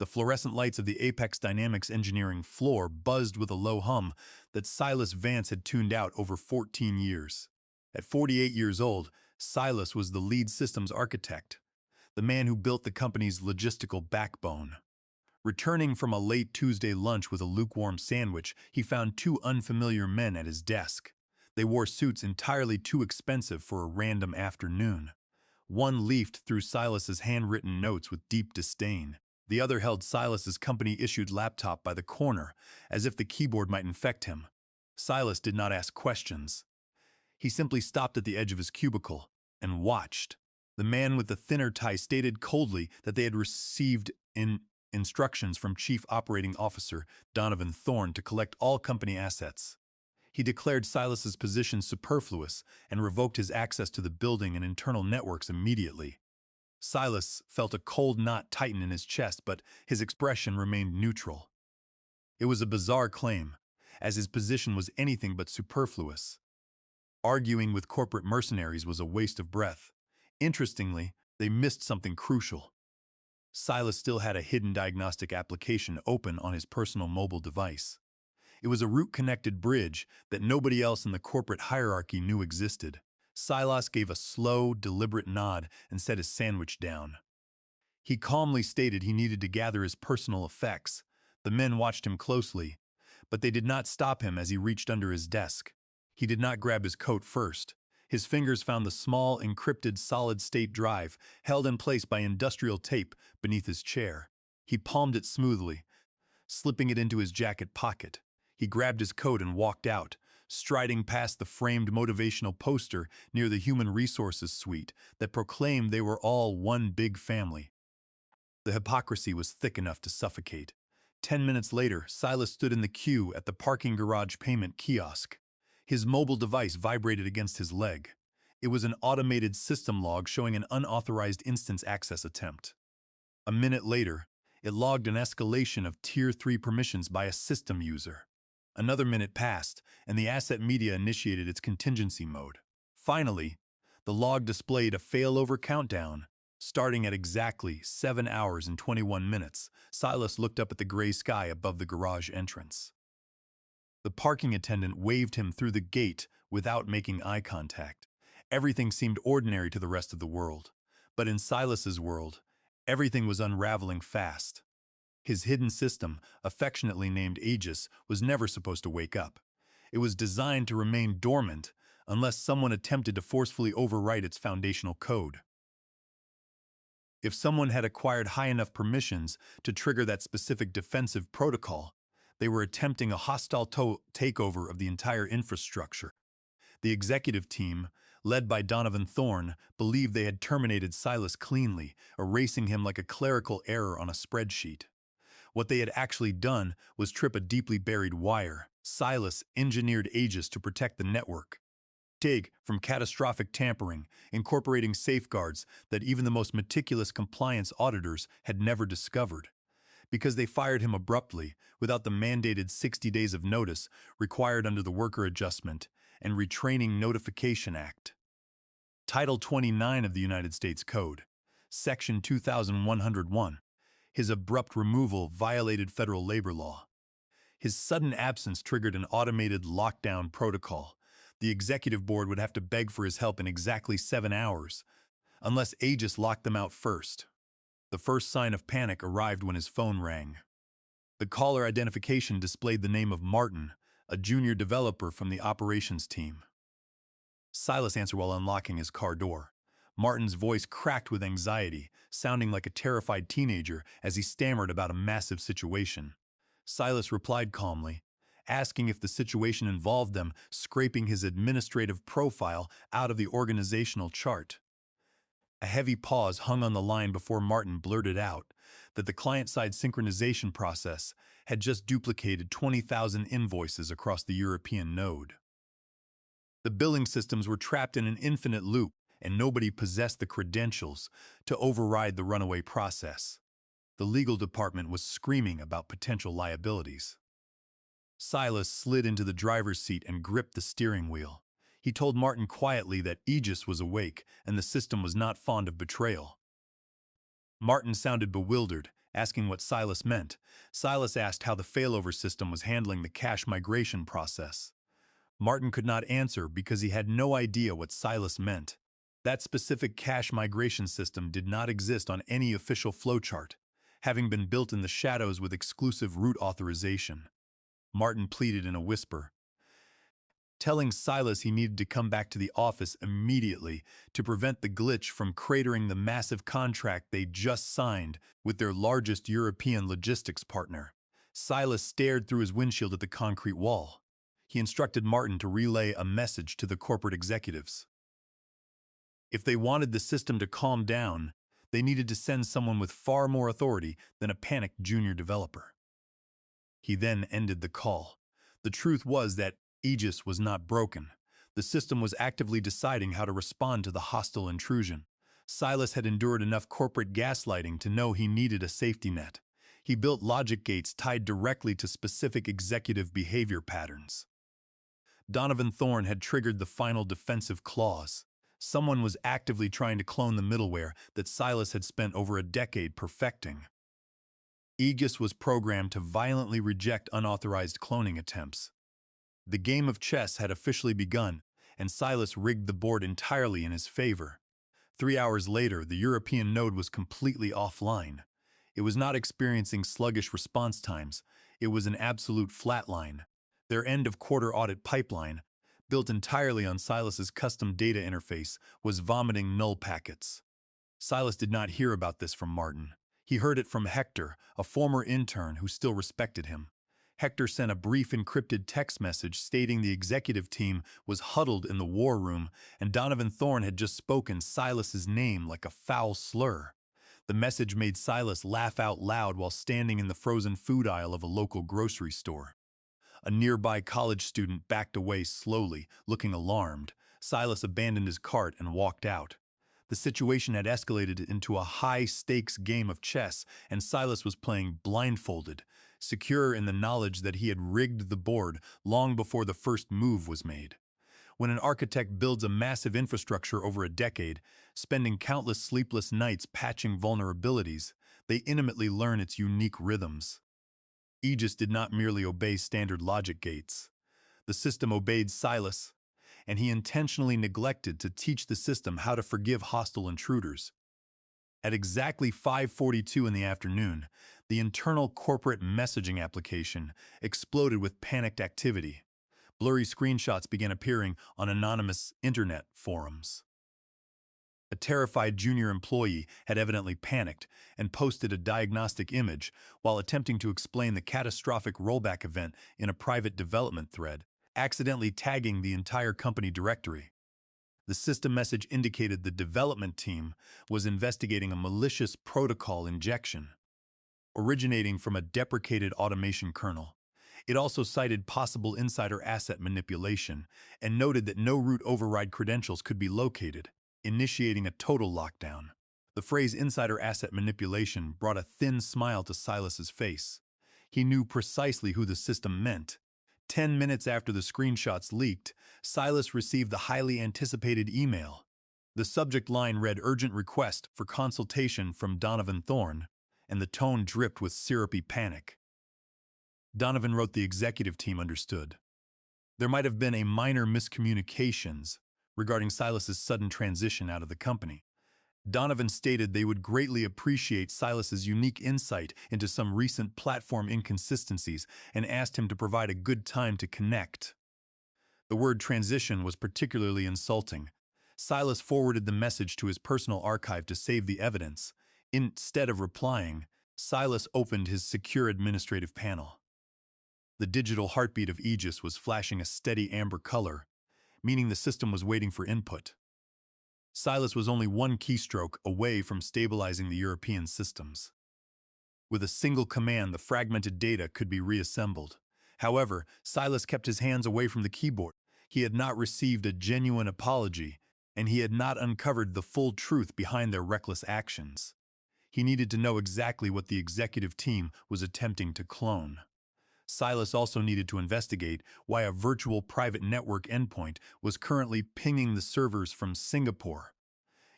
The fluorescent lights of the Apex Dynamics engineering floor buzzed with a low hum that Silas Vance had tuned out over 14 years. At 48 years old, Silas was the lead systems architect, the man who built the company's logistical backbone. Returning from a late Tuesday lunch with a lukewarm sandwich, he found two unfamiliar men at his desk. They wore suits entirely too expensive for a random afternoon. One leafed through Silas's handwritten notes with deep disdain. The other held Silas's company-issued laptop by the corner, as if the keyboard might infect him. Silas did not ask questions. He simply stopped at the edge of his cubicle and watched. The man with the thinner tie stated coldly that they had received instructions from Chief Operating Officer Donovan Thorne to collect all company assets. He declared Silas's position superfluous and revoked his access to the building and internal networks immediately. Silas felt a cold knot tighten in his chest, but his expression remained neutral. It was a bizarre claim, as his position was anything but superfluous. Arguing with corporate mercenaries was a waste of breath. Interestingly, they missed something crucial. Silas still had a hidden diagnostic application open on his personal mobile device. It was a root-connected bridge that nobody else in the corporate hierarchy knew existed. Silas gave a slow, deliberate nod and set his sandwich down. He calmly stated he needed to gather his personal effects. The men watched him closely, but they did not stop him as he reached under his desk. He did not grab his coat first. His fingers found the small, encrypted solid-state drive held in place by industrial tape beneath his chair. He palmed it smoothly, slipping it into his jacket pocket. He grabbed his coat and walked out, striding past the framed motivational poster near the Human Resources suite that proclaimed they were all one big family. The hypocrisy was thick enough to suffocate. 10 minutes later, Silas stood in the queue at the parking garage payment kiosk. His mobile device vibrated against his leg. It was an automated system log showing an unauthorized instance access attempt. A minute later, it logged an escalation of Tier 3 permissions by a system user. Another minute passed, and the asset media initiated its contingency mode. Finally, the log displayed a failover countdown. Starting at exactly 7 hours and 21 minutes, Silas looked up at the gray sky above the garage entrance. The parking attendant waved him through the gate without making eye contact. Everything seemed ordinary to the rest of the world. But in Silas's world, everything was unraveling fast. His hidden system, affectionately named Aegis, was never supposed to wake up. It was designed to remain dormant unless someone attempted to forcefully overwrite its foundational code. If someone had acquired high enough permissions to trigger that specific defensive protocol, they were attempting a hostile takeover of the entire infrastructure. The executive team, led by Donovan Thorne, believed they had terminated Silas cleanly, erasing him like a clerical error on a spreadsheet. What they had actually done was trip a deeply buried wire. Silas engineered Aegis to protect the network, from catastrophic tampering, incorporating safeguards that even the most meticulous compliance auditors had never discovered. Because they fired him abruptly, without the mandated 60 days of notice required under the Worker Adjustment and Retraining Notification Act. Title 29 of the United States Code, Section 2101. His abrupt removal violated federal labor law. His sudden absence triggered an automated lockdown protocol. The executive board would have to beg for his help in exactly 7 hours, unless Aegis locked them out first. The first sign of panic arrived when his phone rang. The caller identification displayed the name of Martin, a junior developer from the operations team. Silas answered while unlocking his car door. Martin's voice cracked with anxiety, sounding like a terrified teenager as he stammered about a massive situation. Silas replied calmly, asking if the situation involved them scraping his administrative profile out of the organizational chart. A heavy pause hung on the line before Martin blurted out that the client-side synchronization process had just duplicated 20,000 invoices across the European node. The billing systems were trapped in an infinite loop, and nobody possessed the credentials to override the runaway process. The legal department was screaming about potential liabilities. Silas slid into the driver's seat and gripped the steering wheel. He told Martin quietly that Aegis was awake and the system was not fond of betrayal. Martin sounded bewildered, Asking what Silas meant, Silas asked how the failover system was handling the cache migration process. Martin could not answer because he had no idea what Silas meant. That specific cache migration system did not exist on any official flowchart, having been built in the shadows with exclusive root authorization. Martin pleaded in a whisper, telling Silas he needed to come back to the office immediately to prevent the glitch from cratering the massive contract they just signed with their largest European logistics partner. Silas stared through his windshield at the concrete wall. He instructed Martin to relay a message to the corporate executives. If they wanted the system to calm down, they needed to send someone with far more authority than a panicked junior developer. He then ended the call. The truth was that Aegis was not broken. The system was actively deciding how to respond to the hostile intrusion. Silas had endured enough corporate gaslighting to know he needed a safety net. He built logic gates tied directly to specific executive behavior patterns. Donovan Thorne had triggered the final defensive clause. Someone was actively trying to clone the middleware that Silas had spent over a decade perfecting. Aegis was programmed to violently reject unauthorized cloning attempts. The game of chess had officially begun, and Silas rigged the board entirely in his favor. 3 hours later, the European node was completely offline. It was not experiencing sluggish response times. It was an absolute flatline. Their end-of-quarter audit pipeline, built entirely on Silas's custom data interface, was vomiting null packets. Silas did not hear about this from Martin. He heard it from Hector, a former intern who still respected him. Hector sent a brief encrypted text message stating the executive team was huddled in the war room and Donovan Thorne had just spoken Silas's name like a foul slur. The message made Silas laugh out loud while standing in the frozen food aisle of a local grocery store. A nearby college student backed away slowly, looking alarmed. Silas abandoned his cart and walked out. The situation had escalated into a high-stakes game of chess, and Silas was playing blindfolded, secure in the knowledge that he had rigged the board long before the first move was made. When an architect builds a massive infrastructure over a decade, spending countless sleepless nights patching vulnerabilities, they intimately learn its unique rhythms. Aegis did not merely obey standard logic gates. The system obeyed Silas, and he intentionally neglected to teach the system how to forgive hostile intruders. At exactly 5:42 in the afternoon, the internal corporate messaging application exploded with panicked activity. Blurry screenshots began appearing on anonymous internet forums. A terrified junior employee had evidently panicked and posted a diagnostic image while attempting to explain the catastrophic rollback event in a private development thread, accidentally tagging the entire company directory. The system message indicated the development team was investigating a malicious protocol injection, originating from a deprecated automation kernel. It also cited possible insider asset manipulation and noted that no root override credentials could be located, initiating a total lockdown. The phrase insider asset manipulation brought a thin smile to Silas's face. He knew precisely who the system meant. 10 minutes after the screenshots leaked, Silas received the highly anticipated email. The subject line read urgent request for consultation from Donovan Thorne, and the tone dripped with syrupy panic. Donovan wrote the executive team understood. There might have been a minor miscommunications regarding Silas's sudden transition out of the company. Donovan stated they would greatly appreciate Silas's unique insight into some recent platform inconsistencies and asked him to provide a good time to connect. The word transition was particularly insulting. Silas forwarded the message to his personal archive to save the evidence. Instead of replying, Silas opened his secure administrative panel. The digital heartbeat of Aegis was flashing a steady amber color, meaning the system was waiting for input. Silas was only one keystroke away from stabilizing the European systems. With a single command, the fragmented data could be reassembled. However, Silas kept his hands away from the keyboard. He had not received a genuine apology, and he had not uncovered the full truth behind their reckless actions. He needed to know exactly what the executive team was attempting to clone. Silas also needed to investigate why a virtual private network endpoint was currently pinging the servers from Singapore.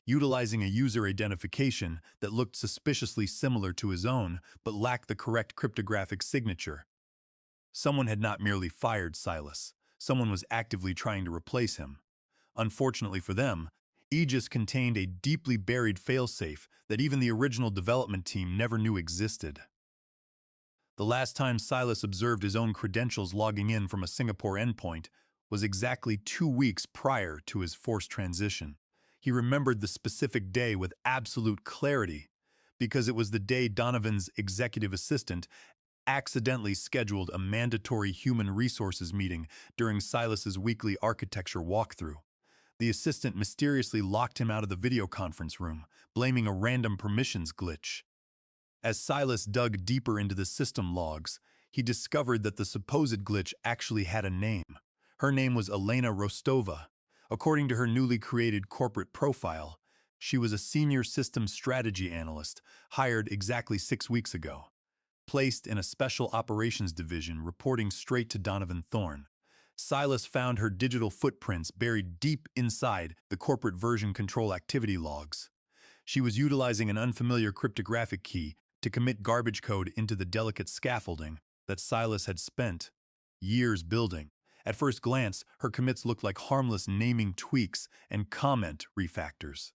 utilizing a user identification that looked suspiciously similar to his own but lacked the correct cryptographic signature. Someone had not merely fired Silas, someone was actively trying to replace him. Unfortunately for them, Aegis contained a deeply buried failsafe that even the original development team never knew existed. The last time Silas observed his own credentials logging in from a Singapore endpoint was exactly 2 weeks prior to his forced transition. He remembered the specific day with absolute clarity because it was the day Donovan's executive assistant accidentally scheduled a mandatory human resources meeting during Silas's weekly architecture walkthrough. The assistant mysteriously locked him out of the video conference room, blaming a random permissions glitch. As Silas dug deeper into the system logs, he discovered that the supposed glitch actually had a name. Her name was Elena Rostova. According to her newly created corporate profile, she was a senior systems strategy analyst, hired exactly 6 weeks ago, placed in a special operations division reporting straight to Donovan Thorne. Silas found her digital footprints buried deep inside the corporate version control activity logs. She was utilizing an unfamiliar cryptographic key to commit garbage code into the delicate scaffolding that Silas had spent years building. At first glance, her commits looked like harmless naming tweaks and comment refactors.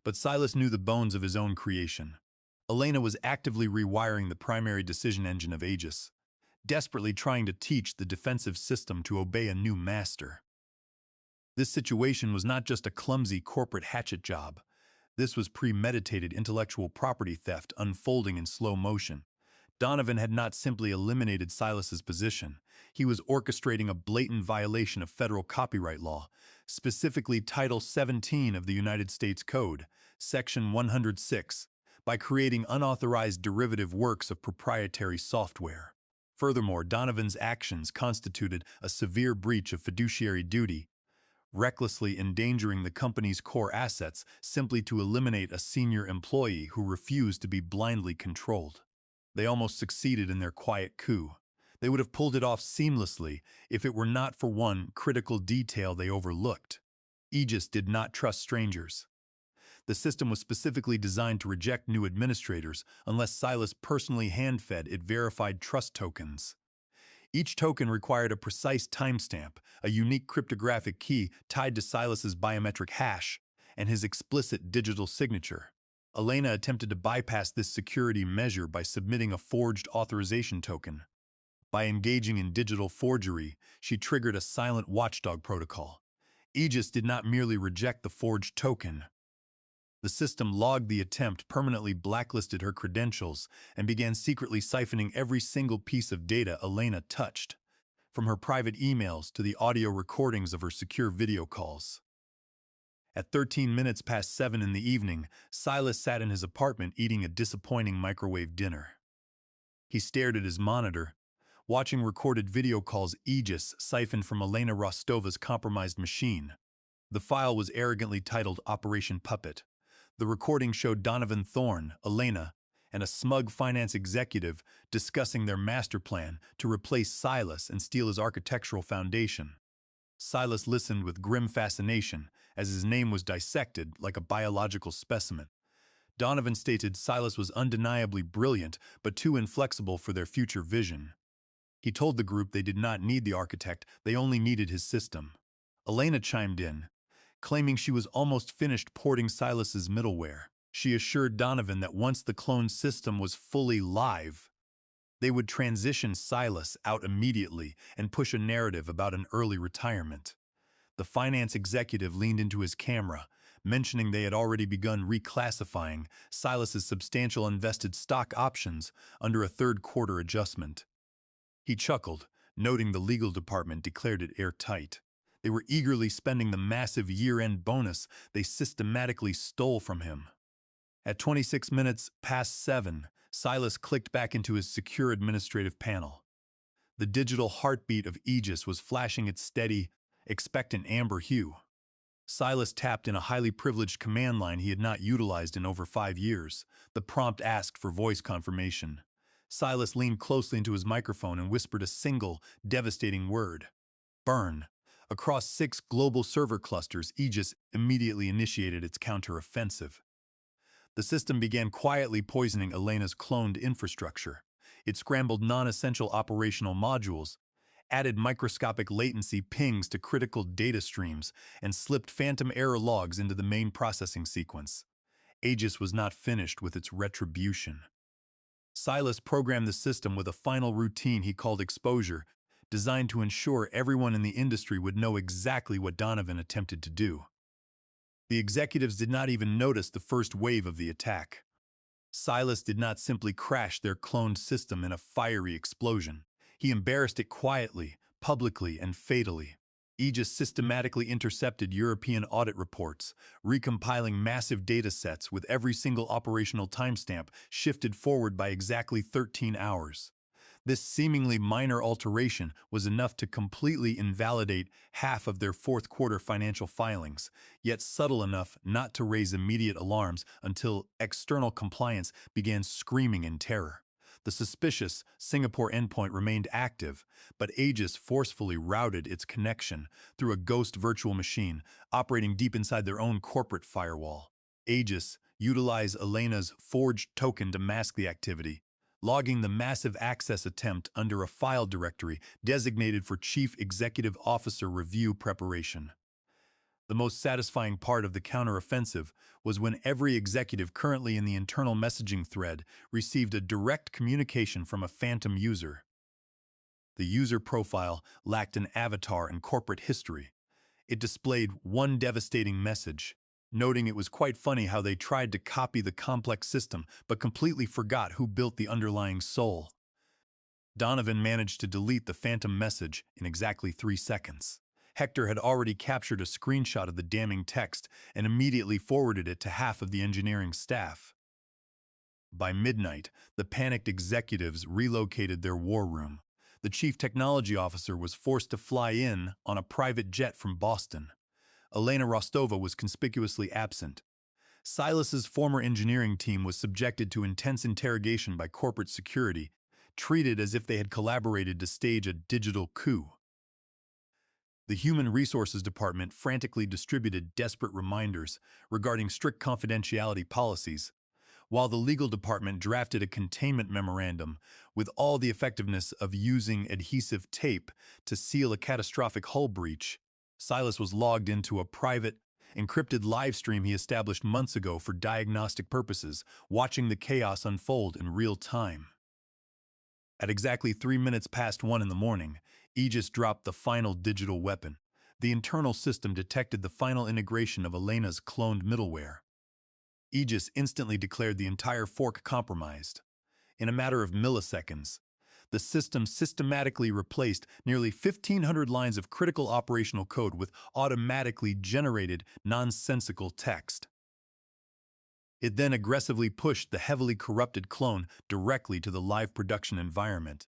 But Silas knew the bones of his own creation. Elena was actively rewiring the primary decision engine of Aegis, desperately trying to teach the defensive system to obey a new master. This situation was not just a clumsy corporate hatchet job. This was premeditated intellectual property theft unfolding in slow motion. Donovan had not simply eliminated Silas's position. He was orchestrating a blatant violation of federal copyright law, specifically Title 17 of the United States Code, Section 106, by creating unauthorized derivative works of proprietary software. Furthermore, Donovan's actions constituted a severe breach of fiduciary duty, recklessly endangering the company's core assets simply to eliminate a senior employee who refused to be blindly controlled. They almost succeeded in their quiet coup. They would have pulled it off seamlessly if it were not for one critical detail they overlooked. Aegis did not trust strangers. The system was specifically designed to reject new administrators unless Silas personally hand-fed it verified trust tokens. Each token required a precise timestamp, a unique cryptographic key tied to Silas's biometric hash, and his explicit digital signature. Elena attempted to bypass this security measure by submitting a forged authorization token. By engaging in digital forgery, she triggered a silent watchdog protocol. Aegis did not merely reject the forged token. The system logged the attempt, permanently blacklisted her credentials, and began secretly siphoning every single piece of data Elena touched, from her private emails to the audio recordings of her secure video calls. At 13 minutes past 7 in the evening, Silas sat in his apartment eating a disappointing microwave dinner. He stared at his monitor, watching recorded video calls Aegis siphoned from Elena Rostova's compromised machine. The file was arrogantly titled Operation Puppet. The recording showed Donovan Thorne, Elena, and a smug finance executive discussing their master plan to replace Silas and steal his architectural foundation. Silas listened with grim fascination as his name was dissected like a biological specimen. Donovan stated Silas was undeniably brilliant but too inflexible for their future vision. He told the group they did not need the architect, they only needed his system. Elena chimed in, claiming she was almost finished porting Silas's middleware. She assured Donovan that once the clone system was fully live, they would transition Silas out immediately and push a narrative about an early retirement. The finance executive leaned into his camera, mentioning they had already begun reclassifying Silas's substantial invested stock options under a third-quarter adjustment. He chuckled, noting the legal department declared it airtight. They were eagerly spending the massive year-end bonus they systematically stole from him. At 26 minutes past 7, Silas clicked back into his secure administrative panel. The digital heartbeat of Aegis was flashing its steady, expectant amber hue. Silas tapped in a highly privileged command line he had not utilized in over 5 years. The prompt asked for voice confirmation. Silas leaned closely into his microphone and whispered a single, devastating word. Burn. Across 6 global server clusters, Aegis immediately initiated its counteroffensive. The system began quietly poisoning Elena's cloned infrastructure. It scrambled non-essential operational modules, added microscopic latency pings to critical data streams, and slipped phantom error logs into the main processing sequence. Aegis was not finished with its retribution. Silas programmed the system with a final routine he called exposure, designed to ensure everyone in the industry would know exactly what Donovan attempted to do. The executives did not even notice the first wave of the attack. Silas did not simply crash their cloned system in a fiery explosion. He embarrassed it quietly, publicly, and fatally. Aegis systematically intercepted European audit reports, recompiling massive data sets with every single operational timestamp shifted forward by exactly 13 hours. This seemingly minor alteration was enough to completely invalidate half of their fourth quarter financial filings, yet subtle enough not to raise immediate alarms until external compliance began screaming in terror. The suspicious Singapore endpoint remained active, but Aegis forcefully routed its connection through a ghost virtual machine operating deep inside their own corporate firewall. Aegis utilized Elena's forged token to mask the activity, logging the massive access attempt under a file directory designated for Chief Executive Officer review preparation. The most satisfying part of the counteroffensive was when every executive currently in the internal messaging thread received a direct communication from a phantom user. The user profile lacked an avatar and corporate history. It displayed one devastating message, noting it was quite funny how they tried to copy the complex system but completely forgot who built the underlying soul. Donovan managed to delete the phantom message in exactly 3 seconds. Hector had already captured a screenshot of the damning text and immediately forwarded it to half of the engineering staff. By midnight, the panicked executives relocated their war room. The chief technology officer was forced to fly in on a private jet from Boston. Elena Rostova was conspicuously absent. Silas's former engineering team was subjected to intense interrogation by corporate security, treated as if they had collaborated to stage a digital coup. The Human Resources Department frantically distributed desperate reminders regarding strict confidentiality policies, while the legal department drafted a containment memorandum with all the effectiveness of using adhesive tape to seal a catastrophic hull breach. Silas was logged into a private, encrypted live stream he established months ago for diagnostic purposes, watching the chaos unfold in real time. At exactly 3 minutes past 1 in the morning, Aegis dropped the final digital weapon. The internal system detected the final integration of Elena's cloned middleware. Aegis instantly declared the entire fork compromised. In a matter of milliseconds, the system systematically replaced nearly 1,500 lines of critical operational code with automatically generated nonsensical text. It then aggressively pushed the heavily corrupted clone directly to the live production environment.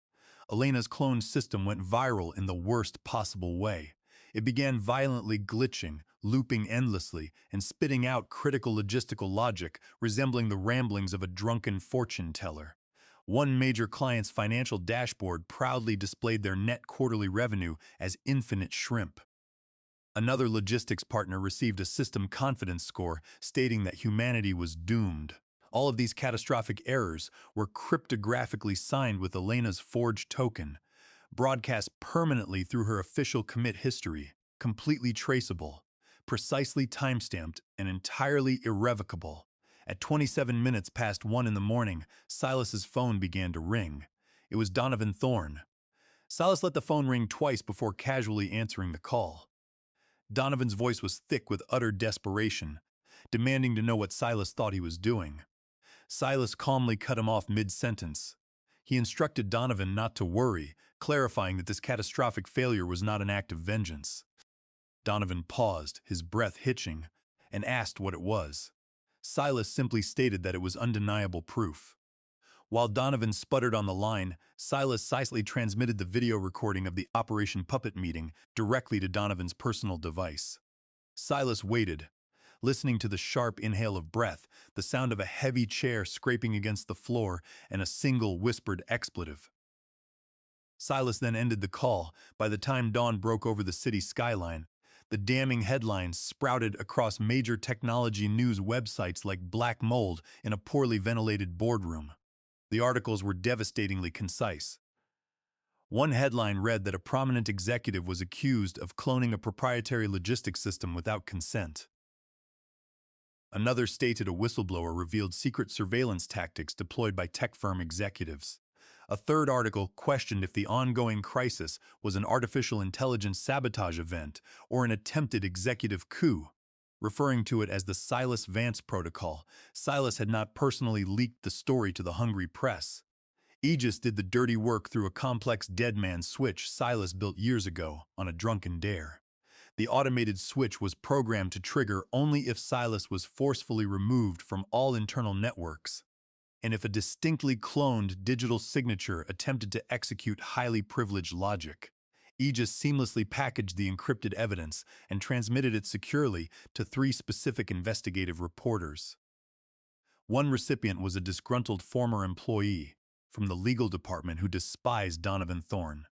Elena's cloned system went viral in the worst possible way. It began violently glitching, looping endlessly, and spitting out critical logistical logic resembling the ramblings of a drunken fortune teller. One major client's financial dashboard proudly displayed their net quarterly revenue as infinite shrimp. Another logistics partner received a system confidence score stating that humanity was doomed. All of these catastrophic errors were cryptographically signed with Elena's forged token, broadcast permanently through her official commit history, completely traceable, precisely timestamped, and entirely irrevocable. At 27 minutes past 1 in the morning, Silas's phone began to ring. It was Donovan Thorne. Silas let the phone ring twice before casually answering the call. Donovan's voice was thick with utter desperation, demanding to know what Silas thought he was doing. Silas calmly cut him off mid-sentence. He instructed Donovan not to worry, clarifying that this catastrophic failure was not an act of vengeance. Donovan paused, his breath hitching, and asked what it was. Silas simply stated that it was undeniable proof. While Donovan sputtered on the line, Silas silently transmitted the video recording of the Operation Puppet meeting directly to Donovan's personal device. Silas waited, listening to the sharp inhale of breath, the sound of a heavy chair scraping against the floor, and a single whispered expletive. Silas then ended the call. By the time dawn broke over the city skyline, the damning headlines sprouted across major technology news websites like Black Mold in a poorly ventilated boardroom. The articles were devastatingly concise. One headline read that a prominent executive was accused of cloning a proprietary logistics system without consent. Another stated a whistleblower revealed secret surveillance tactics deployed by tech firm executives. A third article questioned if the ongoing crisis was an artificial intelligence sabotage event or an attempted executive coup, referring to it as the Silas Vance Protocol. Silas had not personally leaked the story to the hungry press. Aegis did the dirty work through a complex dead man switch Silas built years ago on a drunken dare. The automated switch was programmed to trigger only if Silas was forcefully removed from all internal networks, and if a distinctly cloned digital signature attempted to execute highly privileged logic. Aegis seamlessly packaged the encrypted evidence and transmitted it securely to 3 specific investigative reporters. One recipient was a disgruntled former employee from the legal department who despised Donovan Thorne.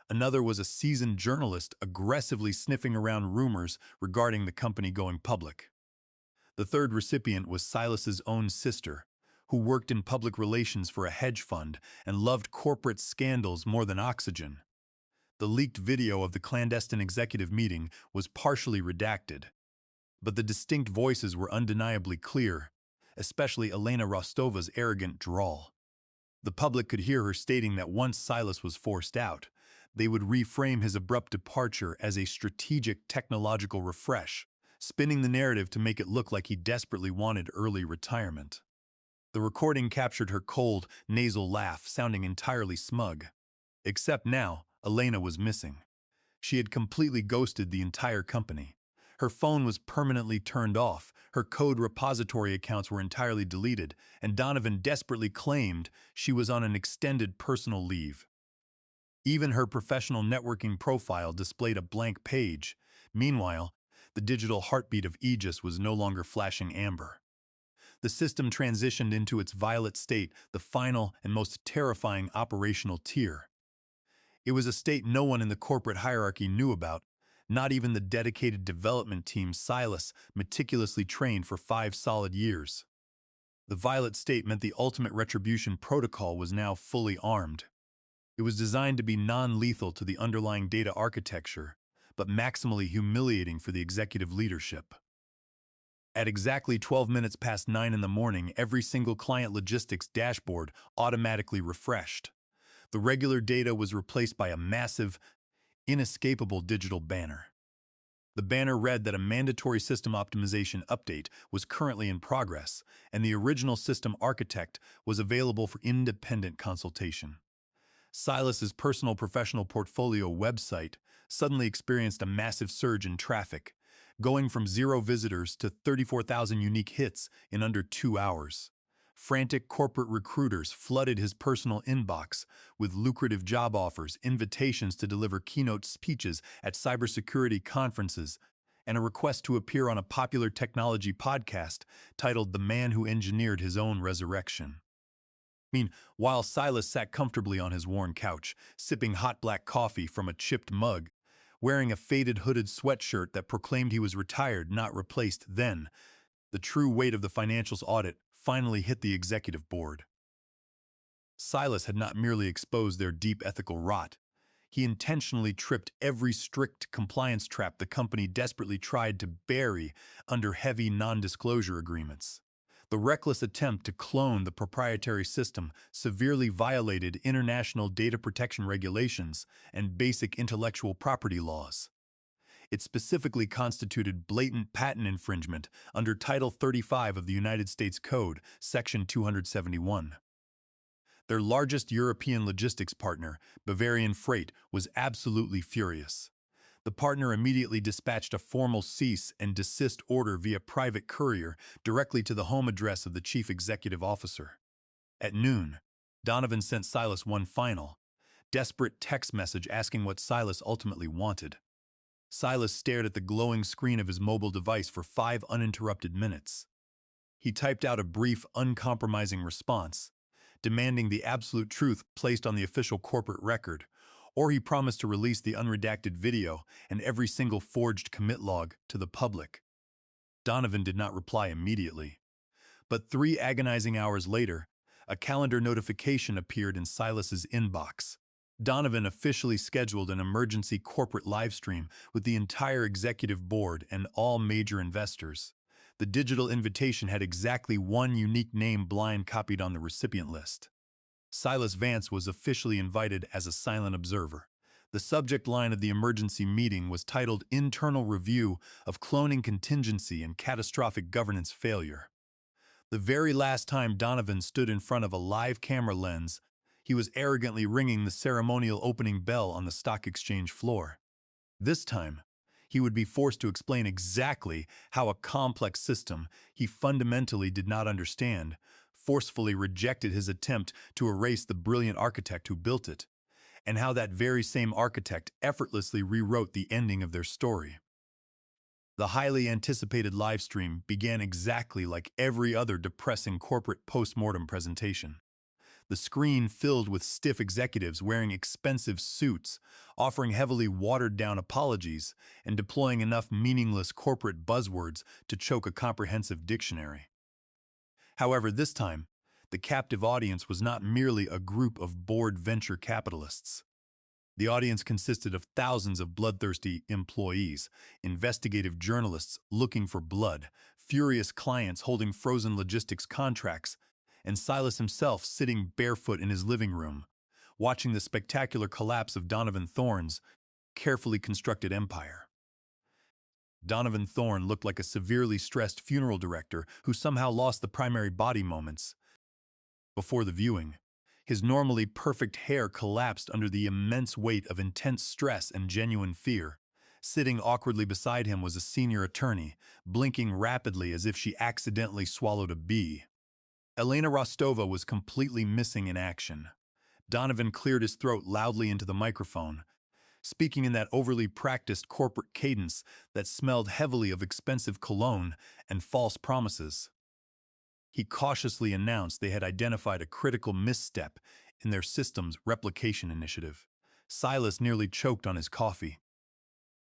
Another was a seasoned journalist aggressively sniffing around rumors regarding the company going public. The third recipient was Silas's own sister, who worked in public relations for a hedge fund and loved corporate scandals more than oxygen. The leaked video of the clandestine executive meeting was partially redacted, but the distinct voices were undeniably clear, especially Elena Rostova's arrogant drawl. The public could hear her stating that once Silas was forced out, they would reframe his abrupt departure as a strategic technological refresh, spinning the narrative to make it look like he desperately wanted early retirement. The recording captured her cold, nasal laugh, sounding entirely smug. Except now, Elena was missing. She had completely ghosted the entire company. Her phone was permanently turned off, her code repository accounts were entirely deleted, and Donovan desperately claimed she was on an extended personal leave. Even her professional networking profile displayed a blank page. Meanwhile, the digital heartbeat of Aegis was no longer flashing amber. The system transitioned into its violet state, the final and most terrifying operational tier. It was a state no one in the corporate hierarchy knew about, not even the dedicated development team Silas meticulously trained for 5 solid years. The violet state meant the ultimate retribution protocol was now fully armed. It was designed to be non-lethal to the underlying data architecture, but maximally humiliating for the executive leadership. At exactly 12 minutes past 9 in the morning, every single client logistics dashboard automatically refreshed. The regular data was replaced by a massive, inescapable digital banner. The banner read that a mandatory system optimization update was currently in progress, and the original system architect was available for independent consultation. Silas's personal professional portfolio website suddenly experienced a massive surge in traffic, going from 0 visitors to 34,000 unique hits in under 2 hours. Frantic corporate recruiters flooded his personal inbox with lucrative job offers, invitations to deliver keynote speeches at cybersecurity conferences, and a request to appear on a popular technology podcast titled The Man Who Engineered His Own Resurrection. While Silas sat comfortably on his worn couch, sipping hot black coffee from a chipped mug, wearing a faded hooded sweatshirt that proclaimed he was retired, not replaced, then, the true weight of the financials audit finally hit the executive board. Silas had not merely exposed their deep ethical rot. He intentionally tripped every strict compliance trap the company desperately tried to bury under heavy non-disclosure agreements. The reckless attempt to clone the proprietary system severely violated international data protection regulations and basic intellectual property laws. It specifically constituted blatant patent infringement under Title 35 of the United States Code, Section 271. Their largest European logistics partner, Bavarian Freight, was absolutely furious. The partner immediately dispatched a formal cease and desist order via private courier directly to the home address of the chief executive officer. At noon, Donovan sent Silas one final, desperate text message asking what Silas ultimately wanted. Silas stared at the glowing screen of his mobile device for 5 uninterrupted minutes. He typed out a brief, uncompromising response, demanding the absolute truth placed on the official corporate record, or he promised to release the unredacted video and every single forged commit log to the public. Donovan did not reply immediately. But 3 agonizing hours later, a calendar notification appeared in Silas's inbox. Donovan officially scheduled an emergency corporate livestream with the entire executive board and all major investors. The digital invitation had exactly one unique name blind copied on the recipient list. Silas Vance was officially invited as a silent observer. The subject line of the emergency meeting was titled Internal Review of Cloning Contingency and Catastrophic Governance Failure. The very last time Donovan stood in front of a live camera lens, he was arrogantly ringing the ceremonial opening bell on the stock exchange floor. This time, he would be forced to explain exactly how a complex system he fundamentally did not understand forcefully rejected his attempt to erase the brilliant architect who built it, and how that very same architect effortlessly rewrote the ending of their story. The highly anticipated livestream began exactly like every other depressing corporate post-mortem presentation. The screen filled with stiff executives wearing expensive suits, offering heavily watered-down apologies, and deploying enough meaningless corporate buzzwords to choke a comprehensive dictionary. However, this time, the captive audience was not merely a group of bored venture capitalists. The audience consisted of thousands of bloodthirsty employees, investigative journalists looking for blood, furious clients holding frozen logistics contracts, and Silas himself sitting barefoot in his living room, watching the spectacular collapse of Donovan Thorne's carefully constructed empire. Donovan Thorne looked like a severely stressed funeral director who somehow lost the primary body moments. Before the viewing, his normally perfect hair collapsed under the immense weight of intense stress and genuine fear. Sitting awkwardly beside him was a senior attorney, blinking rapidly as if she accidentally swallowed a bee. Elena Rostova was completely missing in action. Donovan cleared his throat loudly into the microphone, speaking in that overly practiced corporate cadence that smelled heavily of expensive cologne and false promises. He cautiously announced they had identified a critical misstep in their system's replication initiative. Silas nearly choked on his coffee.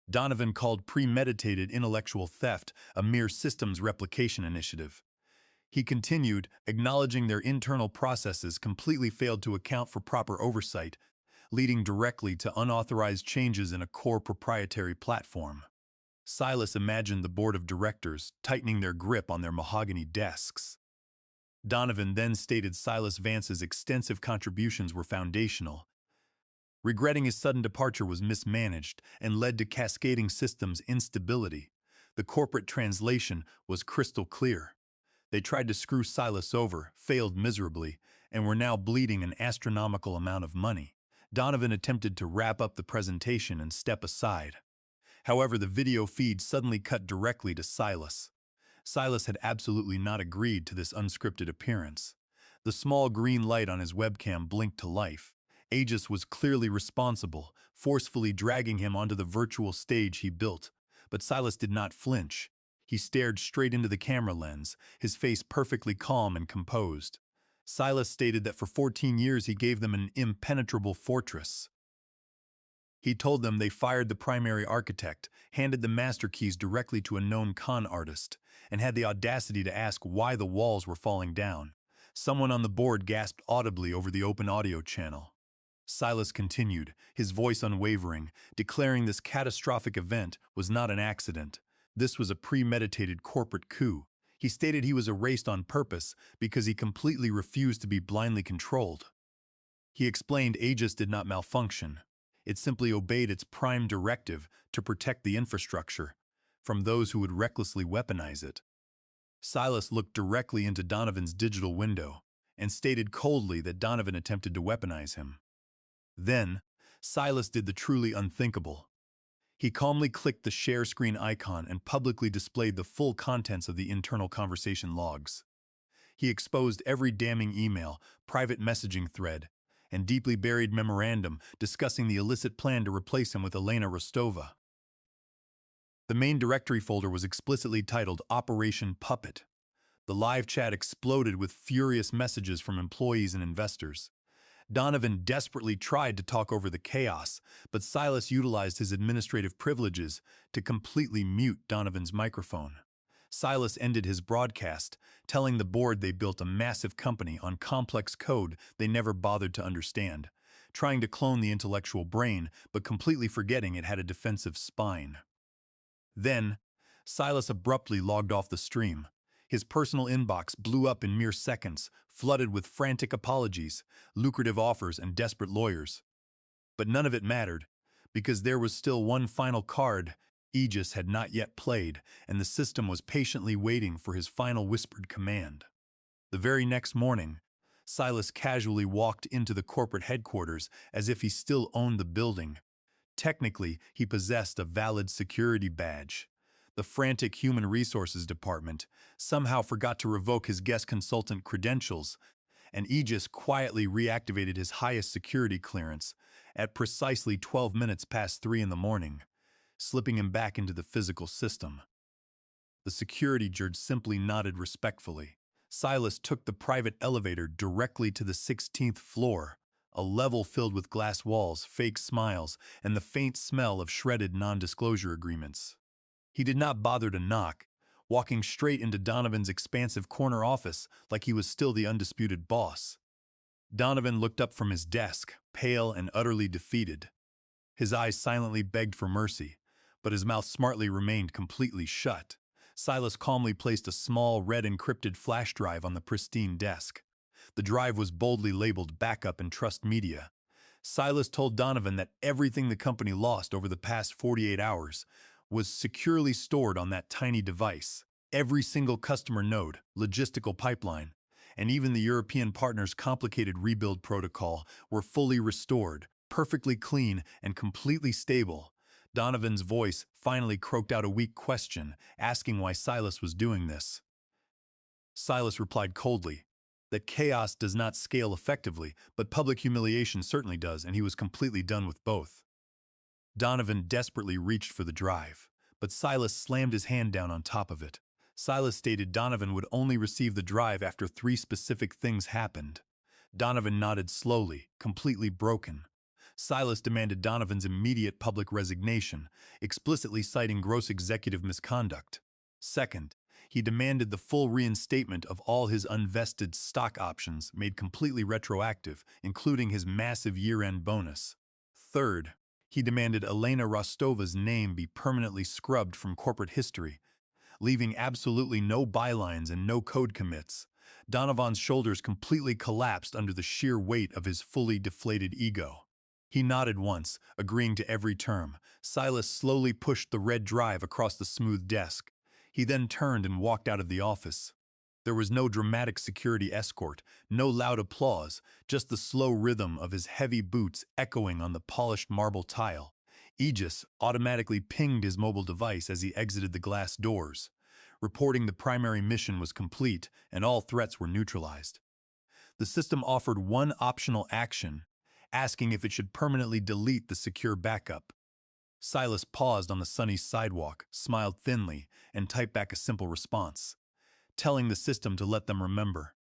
Donovan called premeditated intellectual theft a mere systems replication initiative. He continued, acknowledging their internal processes completely failed to account for proper oversight, leading directly to unauthorized changes in a core proprietary platform. Silas imagined the board of directors tightening their grip on their mahogany desks. Donovan then stated Silas Vance's extensive contributions were foundational. Regretting his sudden departure was mismanaged and led to cascading systems instability. The corporate translation was crystal clear. They tried to screw Silas over, failed miserably, and were now bleeding an astronomical amount of money. Donovan attempted to wrap up the presentation and step aside. However, the video feed suddenly cut directly to Silas. Silas had absolutely not agreed to this unscripted appearance. The small green light on his webcam blinked to life. Aegis was clearly responsible, forcefully dragging him onto the virtual stage he built. But Silas did not flinch. He stared straight into the camera lens, his face perfectly calm and composed. Silas stated that for 14 years he gave them an impenetrable fortress. He told them they fired the primary architect, handed the master keys directly to a known con artist, and had the audacity to ask why the walls were falling down. Someone on the board gasped audibly over the open audio channel. Silas continued, his voice unwavering, declaring this catastrophic event was not an accident. This was a premeditated corporate coup. He stated he was erased on purpose because he completely refused to be blindly controlled. He explained Aegis did not malfunction. It simply obeyed its prime directive to protect the infrastructure from those who would recklessly weaponize it. Silas looked directly into Donovan's digital window and stated coldly that Donovan attempted to weaponize him. Then, Silas did the truly unthinkable. He calmly clicked the share screen icon and publicly displayed the full contents of the internal conversation logs. He exposed every damning email, private messaging thread, and deeply buried memorandum discussing the illicit plan to replace him with Elena Rostova. The main directory folder was explicitly titled Operation Puppet. The live chat exploded with furious messages from employees and investors. Donovan desperately tried to talk over the chaos, but Silas utilized his administrative privileges to completely mute Donovan's microphone. Silas ended his broadcast, telling the board they built a massive company on complex code they never bothered to understand, trying to clone the intellectual brain but completely forgetting it had a defensive spine. Then, Silas abruptly logged off the stream. His personal inbox blew up in mere seconds, flooded with frantic apologies, lucrative offers, and desperate lawyers. But none of it mattered, because there was still one final card Aegis had not yet played, and the system was patiently waiting for his final whispered command. The very next morning, Silas casually walked into the corporate headquarters as if he still owned the building. Technically, he possessed a valid security badge. The frantic Human Resources Department somehow forgot to revoke his guest consultant credentials, and Aegis quietly reactivated his highest security clearance at precisely 12 minutes past 3 in the morning, slipping him back into the physical system. The security judge simply nodded respectfully. Silas took the private elevator directly to the 16th floor, a level filled with glass walls, fake smiles, and the faint smell of shredded non-disclosure agreements. He did not bother to knock, walking straight into Donovan's expansive corner office like he was still the undisputed boss. Donovan looked up from his desk, pale and utterly defeated. His eyes silently begged for mercy, but his mouth smartly remained completely shut. Silas calmly placed a small, red encrypted flash drive on the pristine desk. The drive was boldly labeled Backup and Trust Media. Silas told Donovan that everything the company lost over the past 48 hours was securely stored on that tiny device. Every single customer node, logistical pipeline, and even the European partner's complicated rebuild protocol were fully restored, perfectly clean and completely stable. Donovan's voice finally croaked out a weak question, asking why Silas was doing this. Silas replied coldly that chaos does not scale effectively, but public humiliation certainly does, and he was completely done with both. Donovan desperately reached for the drive, but Silas slammed his hand down on top of it. Silas stated Donovan would only receive the drive after 3 specific things happened. Donovan nodded slowly, completely broken. Silas demanded Donovan's immediate public resignation, explicitly citing gross executive misconduct. Second, he demanded the full reinstatement of all his unvested stock options made completely retroactive, including his massive year-end bonus. Third, he demanded Elena Rostova's name be permanently scrubbed from corporate history, leaving absolutely no bylines and no code commits. Donovan's shoulders completely collapsed under the sheer weight of his fully deflated ego. He nodded once, agreeing to every term. Silas slowly pushed the red drive across the smooth desk. He then turned and walked out of the office. There was no dramatic security escort, no loud applause, just the slow rhythm of his heavy boots echoing on the polished marble tile. Aegis automatically pinged his mobile device as he exited the glass doors, reporting the primary mission was complete and all threats were neutralized. The system offered one optional action, asking if it should permanently delete the secure backup. Silas paused on the sunny sidewalk, smiled thinly, and typed back a simple response, telling the system to let them remember.